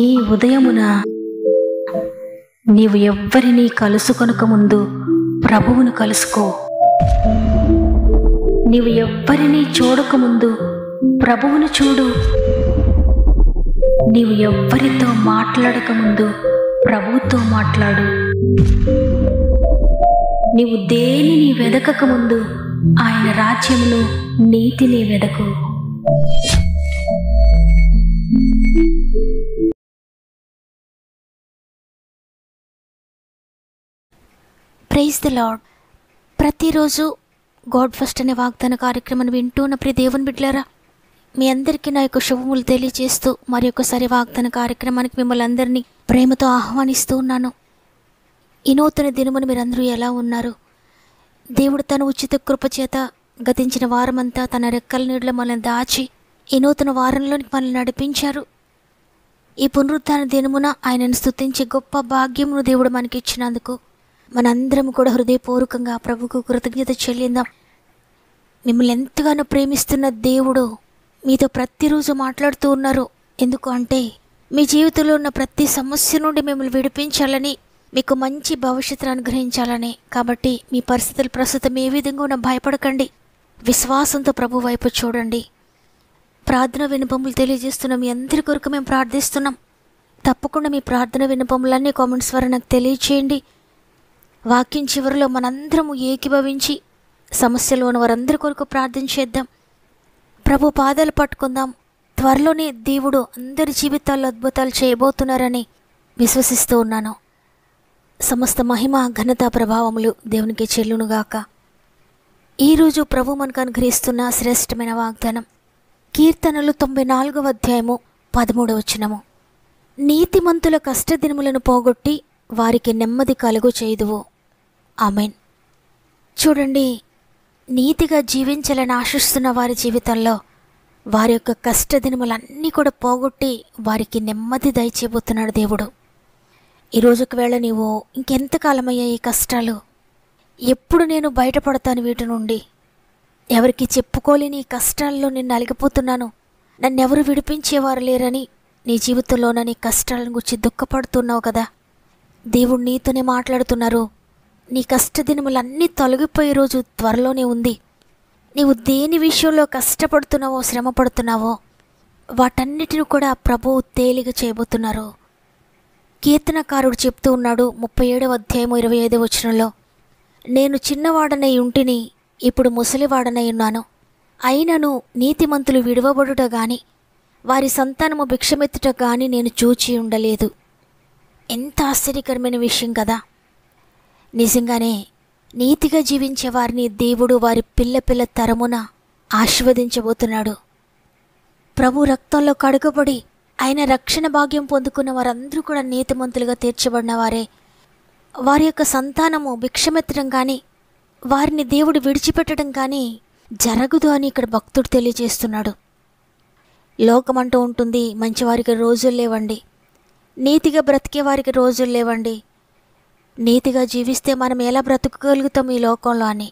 ఈ ఉదయమున నీవు ఎవ్వరినీ కలుసుకొనక ముందు ప్రభువును కలుసుకో. నీవు ఎవ్వరినీ చూడకముందు ప్రభువును చూడు. నీవు ఎవ్వరితో మాట్లాడకముందు ప్రభువుతో మాట్లాడు. నీవు దేనిని వెదకకముందు ఆయన రాజ్యమును నీతిని వెదకు. Praise the Lord. ప్రతిరోజు గాడ్ ఫస్ట్ అనే వాగ్దాన కార్యక్రమాన్ని వింటున్న ప్రియ దేవుని బిడ్డలారా, మీ అందరికీ నా యొక్క శుభములు తెలియజేస్తూ మరి ఒకసారి వాగ్దాన కార్యక్రమానికి మిమ్మల్ని అందరినీ ప్రేమతో ఆహ్వానిస్తూ ఉన్నాను. ఈ నూతన దినమును మీరందరూ ఎలా ఉన్నారు? దేవుడు తన ఉచిత కృపచేత గతించిన వారమంతా తన రెక్కల నీడలో మనల్ని దాచి ఈ నూతన వారంలోనికి మనల్ని నడిపించారు. ఈ పునరుత్థాన దినమున ఆయనను స్తుతించే గొప్ప భాగ్యమును దేవుడు మనకిచ్చినందుకు మనందరం కూడా హృదయపూర్వకంగా ప్రభువుకు కృతజ్ఞత చెల్లిందాం. మిమ్మల్ని ఎంతగానో ప్రేమిస్తున్న దేవుడు మీతో ప్రతిరోజు మాట్లాడుతూ ఉన్నారు. ఎందుకు అంటే మీ జీవితంలో ఉన్న ప్రతి సమస్య నుండి మిమ్మల్ని విడిపించాలని, మీకు మంచి భవిష్యత్తును అనుగ్రహించాలని. కాబట్టి మీ పరిస్థితులు ప్రస్తుతం ఏ విధంగా ఉన్నా భయపడకండి, విశ్వాసంతో ప్రభు వైపు చూడండి. ప్రార్థన విన్నపములు తెలియజేస్తున్న మీ అందరి కొరకు మేము ప్రార్థిస్తున్నాం. తప్పకుండా మీ ప్రార్థన విన్నపములన్నీ కామెంట్స్ ద్వారా నాకు తెలియచేయండి. వాక్యం చివరిలో మనందరము ఏకీభవించి సమస్యలో ఉన్న వారందరి కొరకు ప్రార్థన చేద్దాం. ప్రభు పాదాలు పట్టుకుందాం. త్వరలోనే దేవుడు అందరి జీవితాల్లో అద్భుతాలు చేయబోతున్నారని విశ్వసిస్తూ ఉన్నాను. సమస్త మహిమ ఘనత ప్రభావములు దేవునికి చెల్లునుగాక. ఈరోజు ప్రభు మనకు అనుగ్రహిస్తున్న శ్రేష్టమైన వాగ్దానం కీర్తనలు 94వ అధ్యాయము 13వ వచనము. నీతిమంతుల కష్టదినములను పోగొట్టి వారికి నెమ్మది కలుగు చేయుదువు. ఆమెన్. చూడండి, నీతిగా జీవించాలని ఆశిస్తున్న వారి జీవితంలో వారి యొక్క కష్టదినములన్నీ కూడా పోగొట్టి వారికి నెమ్మది దయచేయబోతున్నాడు దేవుడు. ఈరోజు ఒకవేళ నీవు ఇంకెంతకాలమయ్యా ఈ కష్టాలు, ఎప్పుడు నేను బయటపడతాను వీటి నుండి, ఎవరికి చెప్పుకోలేని ఈ కష్టాల్లో నేను నలిగిపోతున్నాను, నన్నెవరు విడిపించేవారు లేరని నీ జీవితంలోన నీ కష్టాలను గురించి దుఃఖపడుతున్నావు కదా. దేవుడు నీతోనే మాట్లాడుతున్నారు. నీ కష్టదినములన్నీ తొలగిపోయే రోజు త్వరలోనే ఉంది. నీవు దేని విషయంలో కష్టపడుతున్నావో, శ్రమ పడుతున్నావో వాటన్నిటిని కూడా ప్రభువు తేలిక చేయబోతున్నారు. కీర్తనకారుడు చెప్తూ ఉన్నాడు 37వ అధ్యాయము 25వ వచనంలో, నేను చిన్నవాడనై ఉంటిని, ఇప్పుడు ముసలివాడనై ఉన్నాను. అయినను నీతిమంతులు విడువబడుట గాని వారి సంతానము భిక్షమెత్తుట గాని నేను చూచి ఉండలేదు. ఎంత ఆశ్చర్యకరమైన విషయం కదా. నిజంగానే నీతిగా జీవించే వారిని దేవుడు వారి పిల్ల తరమున ఆశీర్వదించబోతున్నాడు. ప్రభు రక్తంలో కడుగబడి ఆయన రక్షణ భాగ్యం పొందుకున్న వారందరూ కూడా నీతిమంతులుగా తీర్చబడిన వారే. వారి యొక్క సంతానము భిక్షమెత్తడం కానీ వారిని దేవుడు విడిచిపెట్టడం కానీ జరగదు అని ఇక్కడ భక్తుడు తెలియజేస్తున్నాడు. లోకమంటూ ఉంటుంది, మంచివారికి రోజులు లేవండి, నీతిగా బ్రతికే వారికి రోజులు లేవండి, నీతిగా జీవిస్తే మనం ఎలా బ్రతకగలుగుతాం ఈ లోకంలో అని.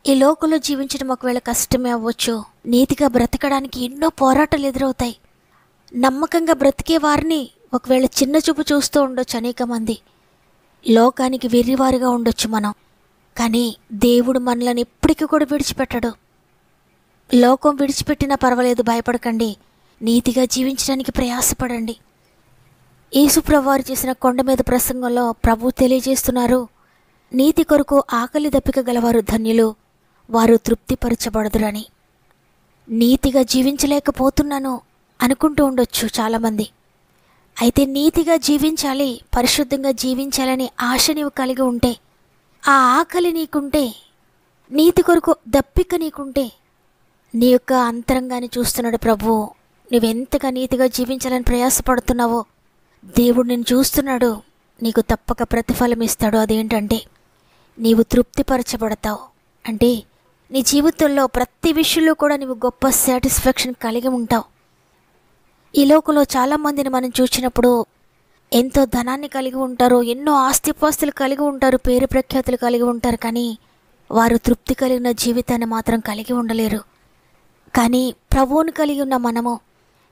ఈ లోకంలో జీవించడం ఒకవేళ కష్టమే అవ్వచ్చు. నీతిగా బ్రతకడానికి ఎన్నో పోరాటాలు ఎదురవుతాయి. నమ్మకంగా బ్రతికే వారిని ఒకవేళ చిన్న చూపు చూస్తూ ఉండొచ్చు అనేక మంది. లోకానికి వెర్రివారిగా ఉండొచ్చు మనం. కానీ దేవుడు మనల్ని ఎప్పటికీ కూడా విడిచిపెట్టడు. లోకం విడిచిపెట్టినా పర్వాలేదు, భయపడకండి. నీతిగా జీవించడానికి ప్రయాసపడండి. యేసుప్రభు వారు చేసిన కొండ మీద ప్రసంగంలో ప్రభు తెలియజేస్తున్నారు, నీతి కొరకు ఆకలి దప్పిక గలవారు ధన్యులు, వారు తృప్తిపరచబడదురని. నీతిగా జీవించలేకపోతున్నాను అనుకుంటూ ఉండొచ్చు చాలామంది. అయితే నీతిగా జీవించాలి, పరిశుద్ధంగా జీవించాలని ఆశ నీవు కలిగి ఉంటే, ఆ ఆకలి నీకుంటే, నీతి కొరకు దప్పిక నీకుంటే, నీ యొక్క అంతరంగాన్ని చూస్తున్నాడు ప్రభువు. నువ్వెంతగా నీతిగా జీవించాలని ప్రయాసపడుతున్నావో దేవుడు నిన్ను చూస్తున్నాడు. నీకు తప్పక ప్రతిఫలం ఇస్తాడు. అదేంటంటే నీవు తృప్తిపరచబడతావు. అంటే నీ జీవితంలో ప్రతి విషయంలో కూడా నీవు గొప్ప సాటిస్ఫాక్షన్ కలిగి ఉంటావు. ఈ లోకంలో చాలామందిని మనం చూసినప్పుడు ఎంతో ధనాన్ని కలిగి ఉంటారు, ఎన్నో ఆస్తిపాస్తులు కలిగి ఉంటారు, పేరు ప్రఖ్యాతులు కలిగి ఉంటారు, కానీ వారు తృప్తి కలిగిన జీవితాన్ని మాత్రం కలిగి ఉండలేరు. కానీ ప్రభువుని కలిగి ఉన్న మనము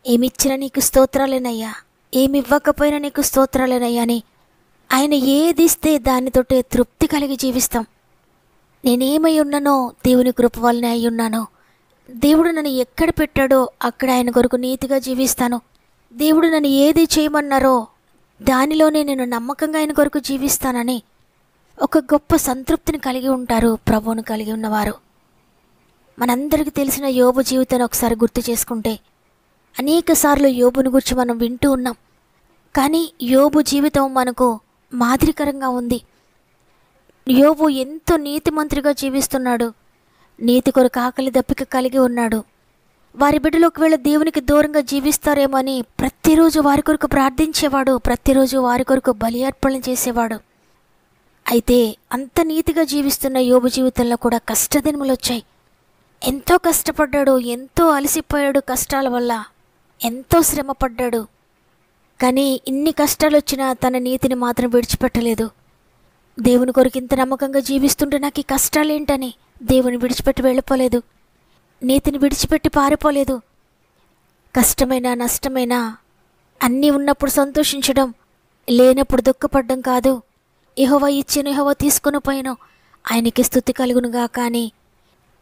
ఏమిచ్చినా నీకు స్తోత్రాలేనయ్యా, ఏమివ్వకపోయినా నీకు స్తోత్రాలేనయ్యా అని ఆయన ఏది ఇస్తే దానితోటే తృప్తి కలిగి జీవిస్తాం. నేనేమై ఉన్నానో దేవుని కృప వల్లనే అయి ఉన్నాను. దేవుడు నన్ను ఎక్కడ పెట్టాడో అక్కడ ఆయన కొరకు నీతిగా జీవిస్తాను. దేవుడు నన్ను ఏది చేయమన్నారో దానిలోనే నేను నమ్మకంగా ఆయన కొరకు జీవిస్తానని ఒక గొప్ప సంతృప్తిని కలిగి ఉంటారు ప్రభువును కలిగి ఉన్నవారు. మనందరికీ తెలిసిన యోబు జీవితాన్ని ఒకసారి గుర్తు చేసుకుంటే అనేక సార్లు యోబుని గురించి మనం వింటూ ఉన్నాం. కానీ యోబు జీవితం మనకు మాదిరికరంగా ఉంది. యోబు ఎంతో నీతిమంతుడిగా జీవిస్తున్నాడు. నీతి కొరకు ఆకలి దప్పిక కలిగి ఉన్నాడు. వారి బిడ్డలు ఒకవేళ దేవునికి దూరంగా జీవిస్తారేమో అని ప్రతిరోజు వారి కొరకు ప్రార్థించేవాడు, ప్రతిరోజు వారి కొరకు బలి అర్పణలు చేసేవాడు. అయితే అంత నీతిగా జీవిస్తున్న యోబు జీవితంలో కూడా కష్టదినములు వచ్చాయి. ఎంతో కష్టపడ్డాడు, ఎంతో అలసిపోయాడు, కష్టాల వల్ల ఎంతో శ్రమ పడ్డాడు. కానీ ఇన్ని కష్టాలు వచ్చినా తన నీతిని మాత్రం విడిచిపెట్టలేదు. దేవుని కొరకు ఇంత నమ్మకంగా జీవిస్తుంటే నాకు ఈ కష్టాలేంటని దేవుని విడిచిపెట్టి వెళ్ళిపోలేదు, నీతిని విడిచిపెట్టి పారిపోలేదు. కష్టమైన నష్టమైన అన్నీ ఉన్నప్పుడు సంతోషించడం, లేనప్పుడు దుఃఖపడ్డం కాదు. యెహోవా ఇచ్చెను, యెహోవా తీసుకొని పోయాను, ఆయనకి స్తుతి కలుగునుగా. కానీ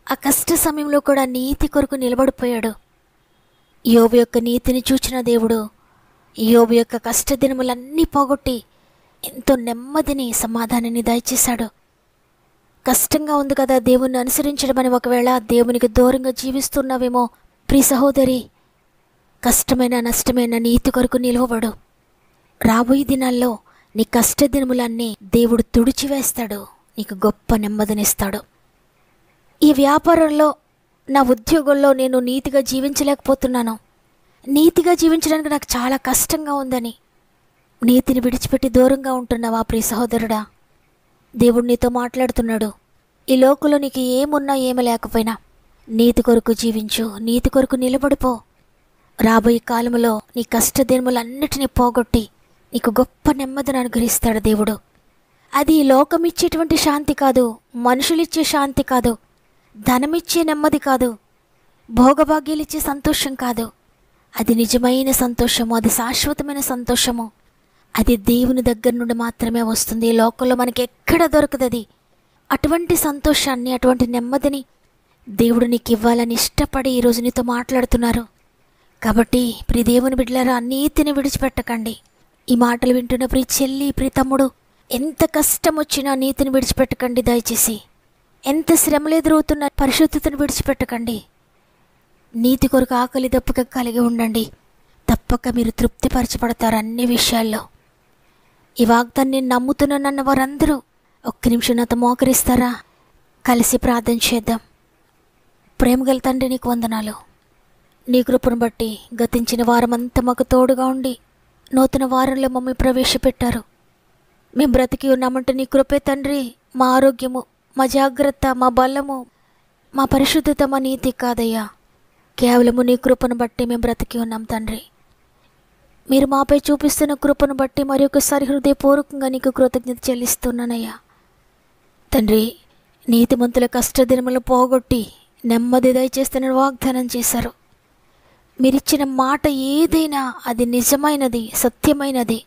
ఆ కష్ట సమయంలో కూడా నీతి కొరకు నిలబడిపోయాడు. యోబు యొక్క నీతిని చూచిన దేవుడు యోబు యొక్క కష్టదినములన్నీ పోగొట్టి ఎంతో నెమ్మదిని, సమాధానాన్ని దయచేశాడు. కష్టంగా ఉంది కదా దేవుణ్ణి అనుసరించడం అని ఒకవేళ దేవునికి దూరంగా జీవిస్తున్నావేమో ప్రియ సహోదరి, కష్టమైన నష్టమైన నీతి కొరకు నిలవబడు. రాబోయే దినాల్లో నీ కష్టదినములన్నీ దేవుడు తుడిచివేస్తాడు, నీకు గొప్ప నెమ్మదినిస్తాడు. ఈ వ్యాపారంలో, నా ఉద్యోగంలో నేను నీతిగా జీవించలేకపోతున్నాను, నీతిగా జీవించడానికి నాకు చాలా కష్టంగా ఉందని నీతిని విడిచిపెట్టి దూరంగా ఉంటున్నావా ప్రియ సహోదరుడా? దేవుడు నీతో మాట్లాడుతున్నాడు. ఈ లోకంలో నీకు ఏమున్నా ఏమి లేకపోయినా నీతి కొరకు జీవించు, నీతి కొరకు నిలబడిపో. రాబోయే కాలంలో నీ కష్టదినములన్నిటినీ పోగొట్టి నీకు గొప్ప నెమ్మదిని అనుగ్రహిస్తాడు దేవుడు. అది ఈ లోకం ఇచ్చేటువంటి శాంతి కాదు, మనుషులిచ్చే శాంతి కాదు, ధనమిచ్చే నెమ్మది కాదు, భోగభాగ్యాలిచ్చే సంతోషం కాదు. అది నిజమైన సంతోషము, అది శాశ్వతమైన సంతోషము. అది దేవుని దగ్గర నుండి మాత్రమే వస్తుంది. ఈ లోకంలో మనకి ఎక్కడ దొరకదది. అటువంటి సంతోషాన్ని, అటువంటి నెమ్మదిని దేవుడు నీకు ఇవ్వాలని ఇష్టపడి ఈరోజు నీతో మాట్లాడుతున్నారు. కాబట్టి ప్రియ దేవుని బిడ్డలారా, నీతిని విడిచిపెట్టకండి. ఈ మాటలు వింటున్న ప్రియ చెల్లి, ప్రియ తమ్ముడు, ఎంత కష్టం వచ్చినా నీతిని విడిచిపెట్టకండి దయచేసి. ఎంత శ్రమలు ఎదురవుతున్న పరిశుద్ధతను విడిచిపెట్టకండి. నీతి కొరకు ఆకలి దప్పిక కలిగి ఉండండి. తప్పక మీరు తృప్తిపరచబడతారు అన్ని విషయాల్లో. ఈ వాగ్దాన్ని నమ్ముతున్నానన్న వారందరూ ఒక్క నిమిషం నాతో మోకరిస్తారా? కలిసి ప్రార్థన చేద్దాం. ప్రేమగల తండ్రి, నీకు వందనాలు. నీ కృపను బట్టి గతించిన వారమంతా మాకు తోడుగా ఉండి నూతన వారంలో మమ్మల్ని ప్రవేశపెట్టారు. మేము బ్రతికి ఉన్నామంటే నీ కృపే తండ్రి. మా ఆరోగ్యము, మా జాగ్రత్త, మా బలము, మా పరిశుద్ధత, మా నీతి కాదయ్యా. కేవలము నీ కృపను బట్టి మేము బ్రతికి ఉన్నాం తండ్రి. మీరు మాపై చూపిస్తున్న కృపను బట్టి మరి ఒకసారి హృదయపూర్వకంగా నీకు కృతజ్ఞత చెల్లిస్తున్నానయ్యా. తండ్రి, నీతిమంతుల కష్టదినములు పోగొట్టి నెమ్మది దయచేస్తున్న వాగ్దానం చేశారు. మీరిచ్చిన మాట ఏదైనా అది నిజమైనది, సత్యమైనది.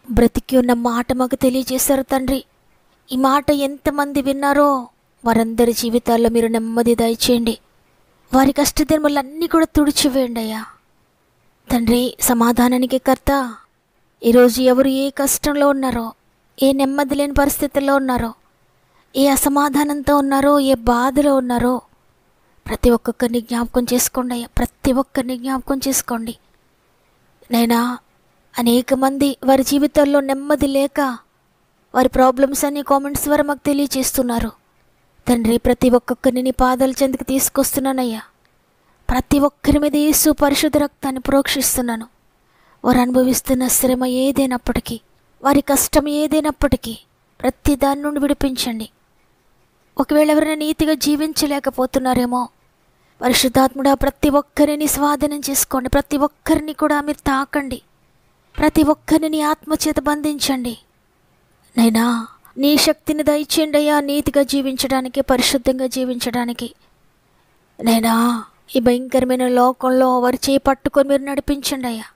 బ్రతికి ఉన్న మాట మాకు తెలియజేశారు తండ్రి. ఈ మాట ఎంతమంది విన్నారో వారందరి జీవితాల్లో మీరు నెమ్మది దయచేయండి. వారి కష్టదినములన్నీ కూడా తుడిచివేయండి అయ్యా. తండ్రి, సమాధానానికి కర్త, ఈరోజు ఎవరు ఏ కష్టంలో ఉన్నారో, ఏ నెమ్మది లేని పరిస్థితుల్లో ఉన్నారో, ఏ అసమాధానంతో ఉన్నారో, ఏ బాధలో ఉన్నారో ప్రతి ఒక్కొక్కరిని జ్ఞాపకం చేసుకోండి అయ్యా. ప్రతి ఒక్కరిని జ్ఞాపకం చేసుకోండి నైనా. అనేక మంది వారి జీవితాల్లో నెమ్మది లేక వారి ప్రాబ్లమ్స్ అన్ని కామెంట్స్ ద్వారా మాకు తెలియజేస్తున్నారు తండ్రి. ప్రతి ఒక్కొక్కరిని నీ పాదాల చెంతకు తీసుకొస్తున్నానయ్యా. ప్రతి ఒక్కరి మీద యేసు పరిశుద్ధ రక్తాన్ని ప్రోక్షిస్తున్నాను. వారు అనుభవిస్తున్న శ్రమ ఏదైనప్పటికీ, వారి కష్టం ఏదైనప్పటికీ ప్రతి దాని నుండి విడిపించండి. ఒకవేళ ఎవరైనా నీతిగా జీవించలేకపోతున్నారేమో, పరిశుద్ధాత్ముడా ప్రతి ఒక్కరిని స్వాధీనం చేసుకోండి. ప్రతి ఒక్కరిని కూడా మీరు తాకండి. ప్రతి ఒక్కరిని నీ ఆత్మచేత బంధించండి నైనా. నీ శక్తిని దయచేయండి అయ్యా, నీతిగా జీవించడానికి, పరిశుద్ధంగా జీవించడానికి నైనా. ఈ భయంకరమైన లోకంలో వారి చేయి పట్టుకొని మీరు నడిపించండి అయ్యా.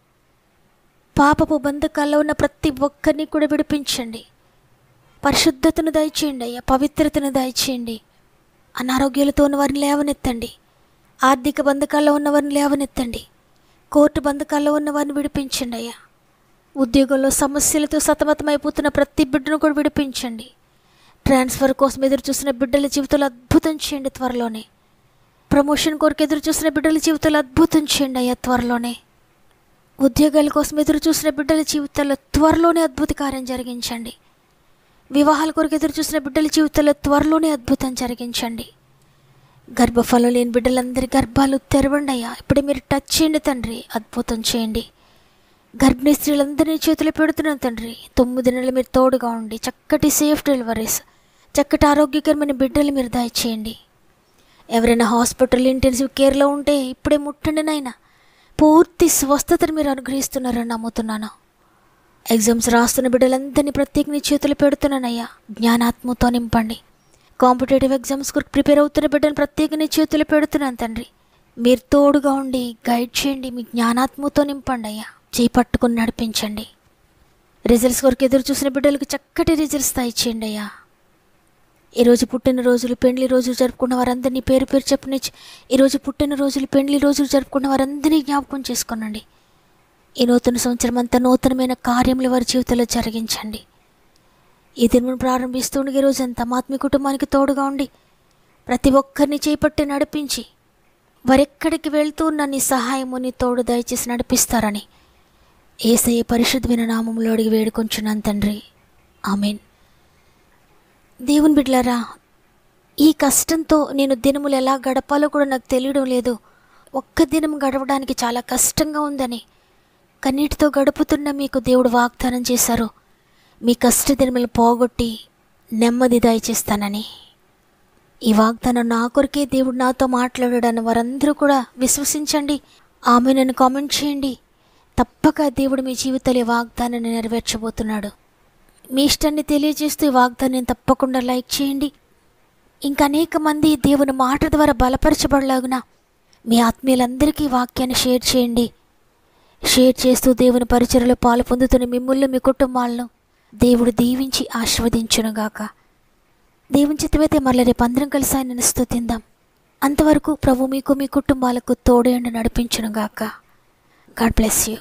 పాపపు బంధకాల్లో ఉన్న ప్రతి ఒక్కరిని కూడా విడిపించండి. పరిశుద్ధతను దయచేయండి అయ్యా, పవిత్రతను దయచేయండి. అనారోగ్యాలతో ఉన్న వారిని లేవనెత్తండి. ఆర్థిక బంధకాల్లో ఉన్న వారిని లేవనెత్తండి. కోర్టు బంధకాల్లో ఉన్న వారిని విడిపించండి అయ్యా. ఉద్యోగంలో సమస్యలతో సతమతమైపోతున్న ప్రతి బిడ్డను కూడా విడిపించండి. ట్రాన్స్ఫర్ కోసం ఎదురు చూసిన బిడ్డల జీవితాలు అద్భుతం చేయండి త్వరలోనే. ప్రమోషన్ కొరకు ఎదురు చూసిన బిడ్డల జీవితాలు అద్భుతం చేయండి అయ్యా త్వరలోనే. ఉద్యోగాల కోసం ఎదురు చూసిన బిడ్డల జీవితాల్లో త్వరలోనే అద్భుత కార్యం జరిగించండి. వివాహాల కొరకు ఎదురు చూసిన బిడ్డల జీవితాల్లో త్వరలోనే అద్భుతం జరిగించండి. గర్భఫలం లేని బిడ్డలందరి గర్భాలు తెరవండి అయ్యా. ఇప్పుడే మీరు టచ్ చేయండి తండ్రి, అద్భుతం చేయండి. గర్భిణీ స్త్రీలందరినీ చేతులు పెడుతున్నాను తండ్రి. 9 నెలలు మీరు తోడుగా ఉండి చక్కటి సేఫ్ డెలివరీస్, చక్కటి ఆరోగ్యకరమైన బిడ్డలు మీరు దయచేయండి. ఎవరైనా హాస్పిటల్ ఇంటెన్సివ్ కేర్లో ఉంటే ఇప్పుడే ముట్టండి నాయనా. పూర్తి స్వస్థతను మీరు అనుగ్రహిస్తున్నారని నమ్ముతున్నాను. ఎగ్జామ్స్ రాస్తున్న బిడ్డలందరినీ ప్రత్యేకంగా చేతులు పెడుతున్నానయ్యా. జ్ఞానాత్మతో నింపండి. కాంపిటేటివ్ ఎగ్జామ్స్ కొరకు ప్రిపేర్ అవుతున్న బిడ్డను ప్రత్యేకంగా చేతులు పెడుతున్నాను తండ్రి. మీరు తోడుగా ఉండి గైడ్ చేయండి. మీ జ్ఞానాత్మతో నింపండి అయ్యా. చేయి పట్టుకుని నడిపించండి. రిజల్ట్స్ కొరకు ఎదురు చూసిన బిడ్డలకు చక్కటి రిజల్ట్స్ దయచేయండి అయ్యా. ఈరోజు పుట్టినరోజులు, పెండ్లి రోజులు జరుపుకున్న వారందరినీ పేరు పేరు చెప్పనిచ్చి, ఈరోజు పుట్టినరోజులు, పెండ్లి రోజులు జరుపుకున్న వారందరినీ జ్ఞాపకం చేసుకోనండి. ఈ నూతన సంవత్సరం అంతా నూతనమైన కార్యములు వారి జీవితంలో జరిగించండి. ఈ దినమును ప్రారంభిస్తుండగా రోజంతా ఆత్మీయ కుటుంబానికి తోడుగా ఉండి ప్రతి ఒక్కరిని చేపట్టి నడిపించి వారెక్కడికి వెళ్తూ ఉన్న నీ సహాయము, నీ తోడు దయచేసి నడిపిస్తారని యేసయ్య పరిశుద్ధమైన నామములో అడిగి వేడుకొంచున్నాను తండ్రి. ఆమేన్. దేవుని బిడ్డలారా, ఈ కష్టంతో నేను దినములు ఎలా గడపాలో కూడా నాకు తెలియడం లేదు. ఒక్క దినం గడవడానికి చాలా కష్టంగా ఉందని కన్నీటితో గడుపుతున్న మీకు దేవుడు వాగ్దానం చేశారు, మీ కష్ట దినములు పోగొట్టి నెమ్మది దయచేస్తానని. ఈ వాగ్దానం నా కొరకే దేవుడు నాతో మాట్లాడాడని వారందరూ కూడా విశ్వసించండి. ఆమెను కామెంట్ చేయండి. తప్పక దేవుడు మీ జీవితంలో ఈ వాగ్దానాన్ని నెరవేర్చబోతున్నాడు. మీ ఇష్టాన్ని తెలియజేస్తూ ఈ వాగ్దానాన్ని తప్పకుండా లైక్ చేయండి. ఇంకా అనేక మంది దేవుని మాట ద్వారా బలపరచబడలాగున మీ ఆత్మీయులందరికీ వాక్యాన్ని షేర్ చేయండి. షేర్ చేస్తూ దేవుని పరిచర్యలో పాలు పొందుతున్న మిమ్మల్ని, మీ కుటుంబాలను దేవుడు దీవించి ఆశీర్వదించునుగాక. దేవుని చిత్తమైతే మరల రేపు అందరం కలిసి ఆయనను స్తుతిందాం. అంతవరకు ప్రభు మీకు, మీ కుటుంబాలకు తోడేండి నడిపించునుగాక. God bless you.